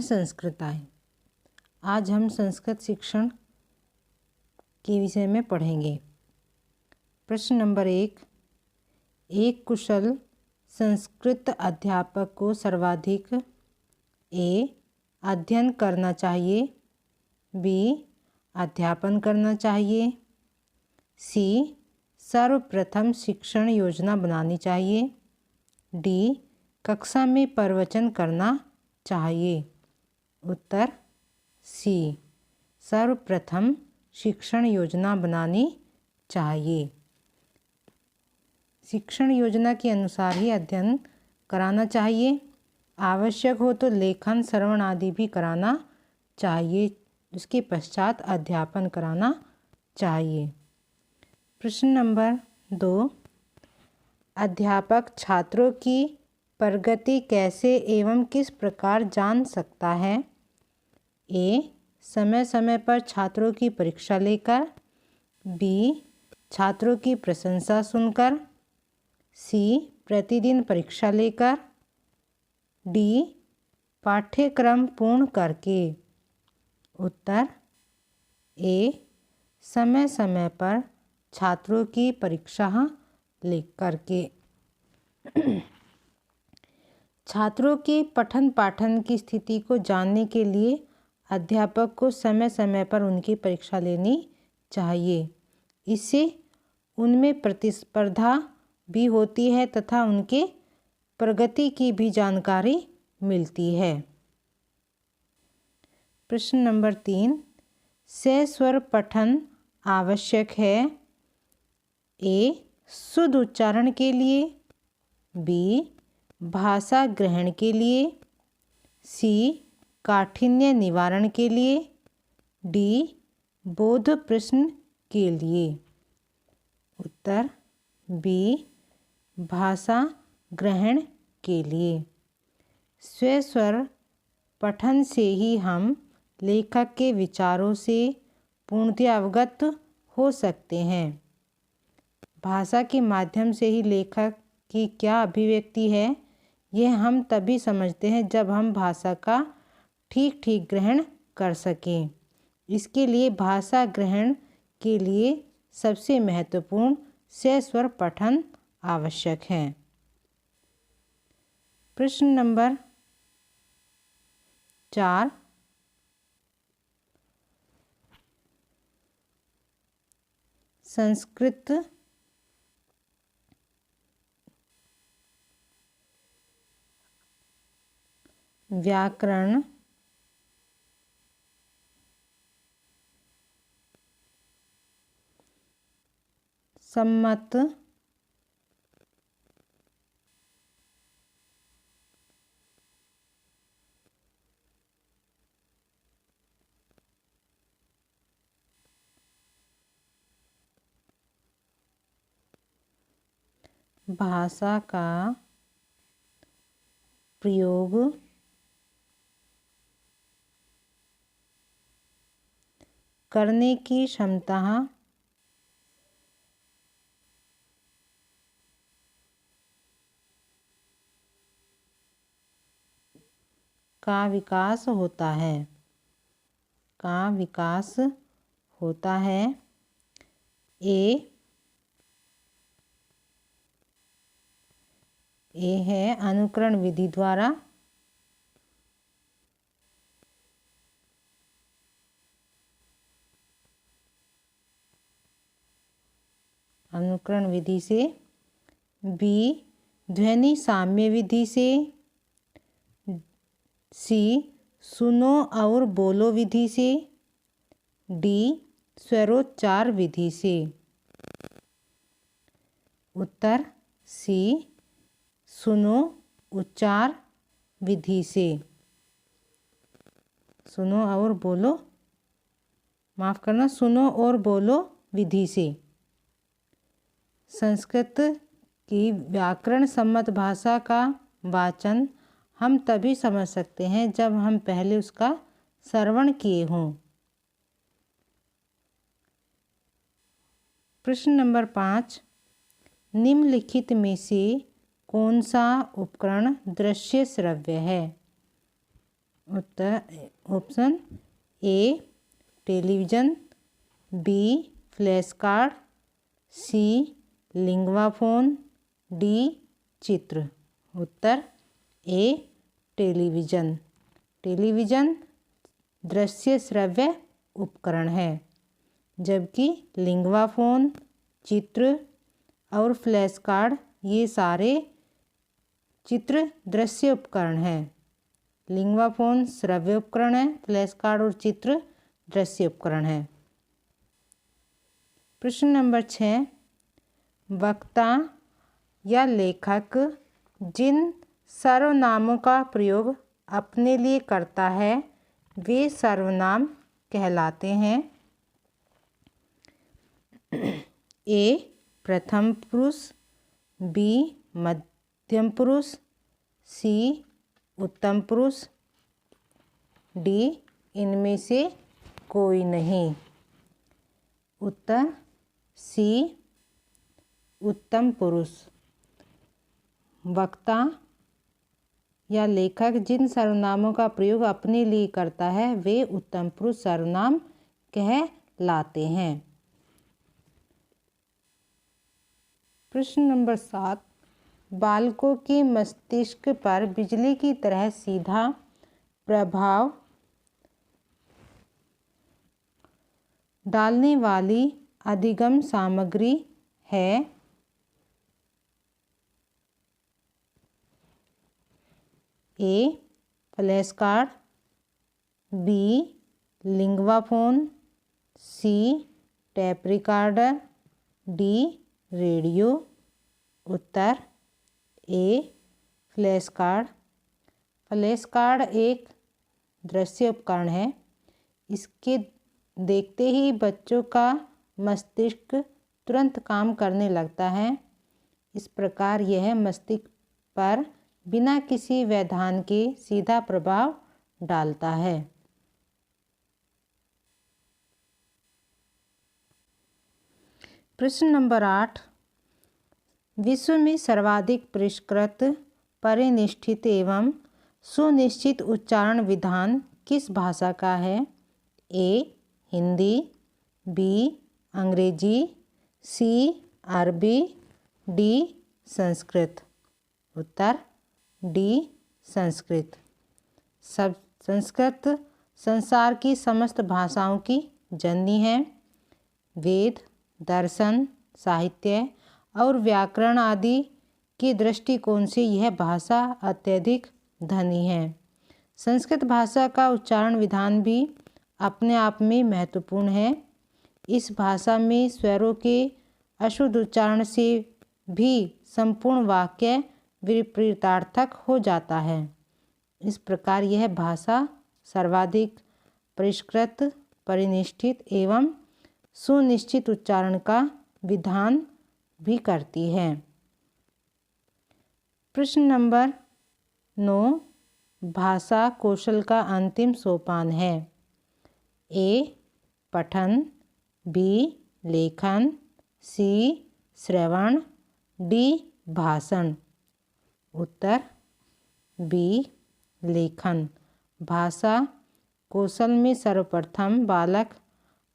संस्कृताय। आज हम संस्कृत शिक्षण के विषय में पढ़ेंगे। प्रश्न नंबर 1, एक कुशल संस्कृत अध्यापक को सर्वाधिक ए. अध्ययन करना चाहिए, बी. अध्यापन करना चाहिए, सी. सर्वप्रथम शिक्षण योजना बनानी चाहिए, डी. कक्षा में प्रवचन करना चाहिए। उत्तर सी. सर्वप्रथम शिक्षण योजना बनानी चाहिए। शिक्षण योजना के अनुसार ही अध्ययन कराना चाहिए। आवश्यक हो तो लेखन, श्रवण आदि भी कराना चाहिए। उसके पश्चात अध्यापन कराना चाहिए। प्रश्न नंबर 2, अध्यापक छात्रों की प्रगति कैसे एवं किस प्रकार जान सकता है? ए. समय समय पर छात्रों की परीक्षा लेकर, बी. छात्रों की प्रशंसा सुनकर, सी. प्रतिदिन परीक्षा लेकर, डी. पाठ्यक्रम पूर्ण करके। उत्तर ए. समय समय पर छात्रों की परीक्षा लेकर के। छात्रों के पठन पाठन की स्थिति को जानने के लिए अध्यापक को समय समय पर उनकी परीक्षा लेनी चाहिए। इससे उनमें प्रतिस्पर्धा भी होती है तथा उनके प्रगति की भी जानकारी मिलती है। प्रश्न नंबर 3, सस्वर पठन आवश्यक है। ए. शुद्ध उच्चारण के लिए, बी. भाषा ग्रहण के लिए, सी. काठिन्य निवारण के लिए, डी. बोध प्रश्न के लिए। उत्तर बी. भाषा ग्रहण के लिए। सस्वर पठन से ही हम लेखक के विचारों से पूर्णतया अवगत हो सकते हैं। भाषा के माध्यम से ही लेखक की क्या अभिव्यक्ति है, यह हम तभी समझते हैं जब हम भाषा का ठीक ठीक ग्रहण कर सकें। इसके लिए भाषा ग्रहण के लिए सबसे महत्वपूर्ण सस्वर पठन आवश्यक है। प्रश्न नंबर 4, संस्कृत व्याकरण सम्मत भाषा का प्रयोग करने की क्षमता का विकास होता है। ए है अनुकरण विधि द्वारा, अनुकरण विधि से, बी. ध्वनि साम्य विधि से, सी. सुनो और बोलो विधि से, डी. स्वरोच्चार विधि से। उत्तर सी. सुनो उच्चार विधि से। सुनो और बोलो विधि से। संस्कृत की व्याकरण सम्मत भाषा का वाचन हम तभी समझ सकते हैं जब हम पहले उसका श्रवण किए हों। प्रश्न नंबर 5, निम्नलिखित में से कौन सा उपकरण दृश्य श्रव्य है? उत्तर option A television, B flash card, C Linguaphone, D चित्र। उत्तर ए टेलीविज़न। टेलीविज़न दृश्य श्रव्य उपकरण है, जबकि लिंगवा फोन, चित्र और फ्लैश कार्ड ये सारे चित्र दृश्य उपकरण हैं। लिंगवा फोन श्रव्य उपकरण है, फ्लैश कार्ड और चित्र दृश्य उपकरण है। प्रश्न नंबर 6, वक्ता या लेखक जिन सर्वनामों का प्रयोग अपने लिए करता है वे सर्वनाम कहलाते हैं। ए प्रथम पुरुष, बी मध्यम पुरुष, सी उत्तम पुरुष, डी इनमें से कोई नहीं। उत्तर सी उत्तम पुरुष। वक्ता या लेखक जिन सर्वनामों का प्रयोग अपने लिए करता है वे उत्तम पुरुष सर्वनाम कहलाते हैं। प्रश्न नंबर 7, बालकों के मस्तिष्क पर बिजली की तरह सीधा प्रभाव डालने वाली अधिगम सामग्री है। A flash card, B Linguaphone, C tape recorder, D radio. उत्तर A flash card. Flash card एक दृश्य उपकरण है। इसके देखते ही बच्चों का मस्तिष्क तुरंत काम करने लगता है। इस प्रकार यह मस्तिष्क पर बिना किसी व्यवधान के सीधा प्रभाव डालता है। प्रश्न नंबर 8, विश्व में सर्वाधिक परिष्कृत, परिनिष्ठित एवं सुनिश्चित उच्चारण विधान किस भाषा का है? ए हिंदी, बी अंग्रेजी, सी अरबी, डी संस्कृत। उत्तर डी संस्कृत। संस्कृत संसार की समस्त भाषाओं की जननी है। वेद, दर्शन, साहित्य और व्याकरण आदि के दृष्टिकोण से यह भाषा अत्यधिक धनी है। संस्कृत भाषा का उच्चारण विधान भी अपने आप में महत्वपूर्ण है। इस भाषा में स्वरों के अशुद्ध उच्चारण से भी संपूर्ण वाक्य विपरीतार्थक हो जाता है। इस प्रकार यह भाषा सर्वाधिक परिष्कृत, परिनिष्ठित एवं सुनिश्चित उच्चारण का विधान भी करती है। प्रश्न नंबर 9, भाषा कौशल का अंतिम सोपान है। ए पठन, बी लेखन, सी श्रवण, डी भाषण। उत्तर बी लेखन। भाषा कौशल में सर्वप्रथम बालक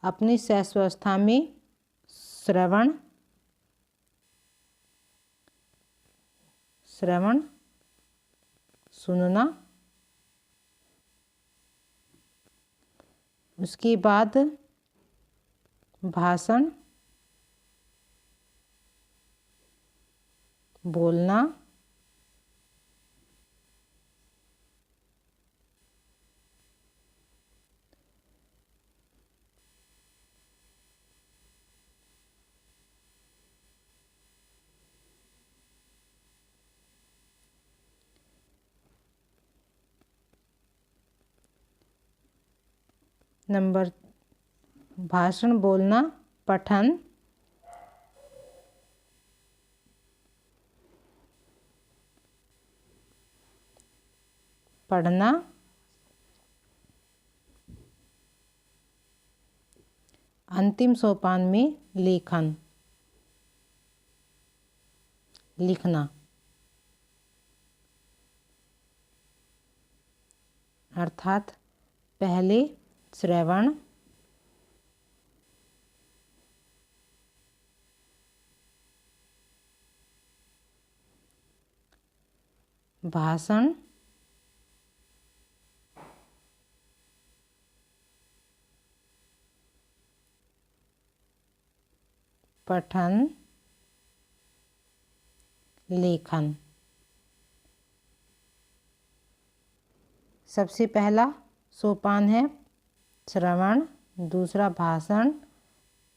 अपनी शैशवावस्था में श्रवण सुनना, उसके बाद भाषण बोलना, नंबर भाषण बोलना, पठन, पढ़ना, अंतिम सोपान में लेखन, लिखना। अर्थात पहले श्रवण, भाषण, पठन, लेखन। सबसे पहला सोपान है श्रवण, दूसरा भाषण,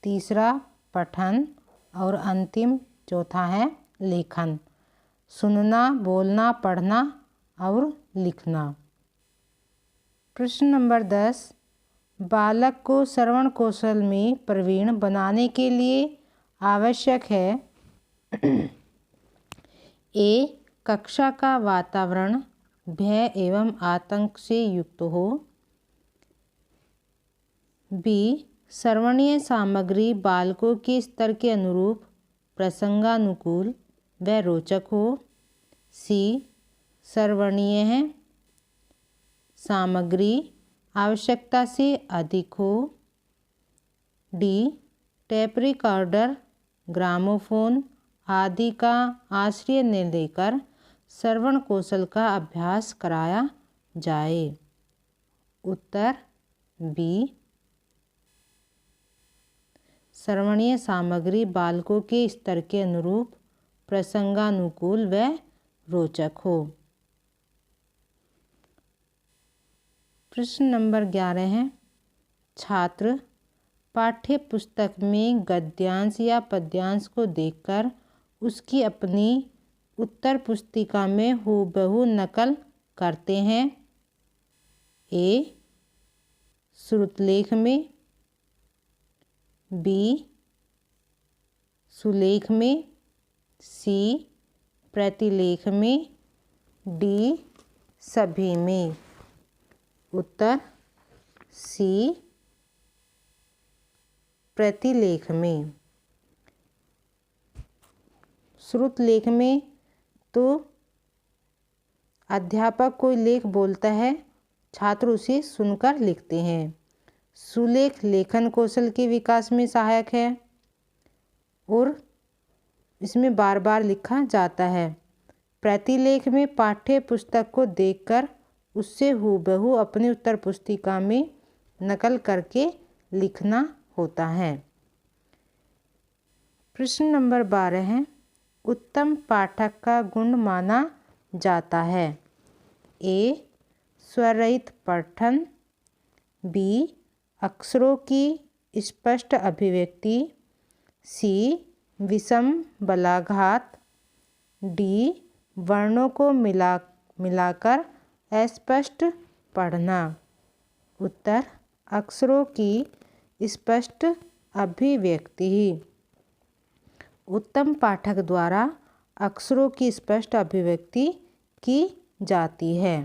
तीसरा पठन और अंतिम चौथा है लेखन। सुनना, बोलना, पढ़ना और लिखना। प्रश्न नंबर 10, बालक को श्रवण कौशल में प्रवीण बनाने के लिए आवश्यक है ए, कक्षा का वातावरण भय एवं आतंक से युक्त हो। बी, श्रवणीय सामग्री बालकों के स्तर के अनुरूप प्रसंगानुकूल व रोचक हो। सी, श्रवणीय है सामग्री आवश्यकता से अधिक हो। डी, टेप रिकॉर्डर, ग्रामोफोन आदि का आश्रय न लेकर श्रवण कौशल का अभ्यास कराया जाए। उत्तर बी, श्रवणीय सामग्री बालकों के स्तर के अनुरूप प्रसंगानुकूल व रोचक हो। प्रश्न नंबर 11 है, छात्र पाठ्य पुस्तक में गद्यांश या पद्यांश को देखकर उसकी अपनी उत्तर पुस्तिका में हूबहू नकल करते हैं। ए, श्रुतलेख में, बी, सुलेख में, सी, प्रतिलेख में, डी, सभी में। उत्तर सी, प्रतिलेख में। श्रुतलेख में तो अध्यापक कोई लेख बोलता है, छात्र उसे सुनकर लिखते हैं। सुलेख लेखन कौशल के विकास में सहायक है और इसमें बार बार लिखा जाता है। प्रतिलेख में पाठ्य पुस्तक को देखकर उससे हूबहू अपनी उत्तर पुस्तिका में नकल करके लिखना होता है। प्रश्न नंबर 12 है, उत्तम पाठक का गुण माना जाता है। ए, स्वरहित पठन, बी, अक्षरों की स्पष्ट अभिव्यक्ति, सी, विषम बलाघात, डी, वर्णों को मिलाकर अस्पष्ट पढ़ना। उत्तर अक्षरों की स्पष्ट अभिव्यक्ति। उत्तम पाठक द्वारा अक्षरों की स्पष्ट अभिव्यक्ति की जाती है।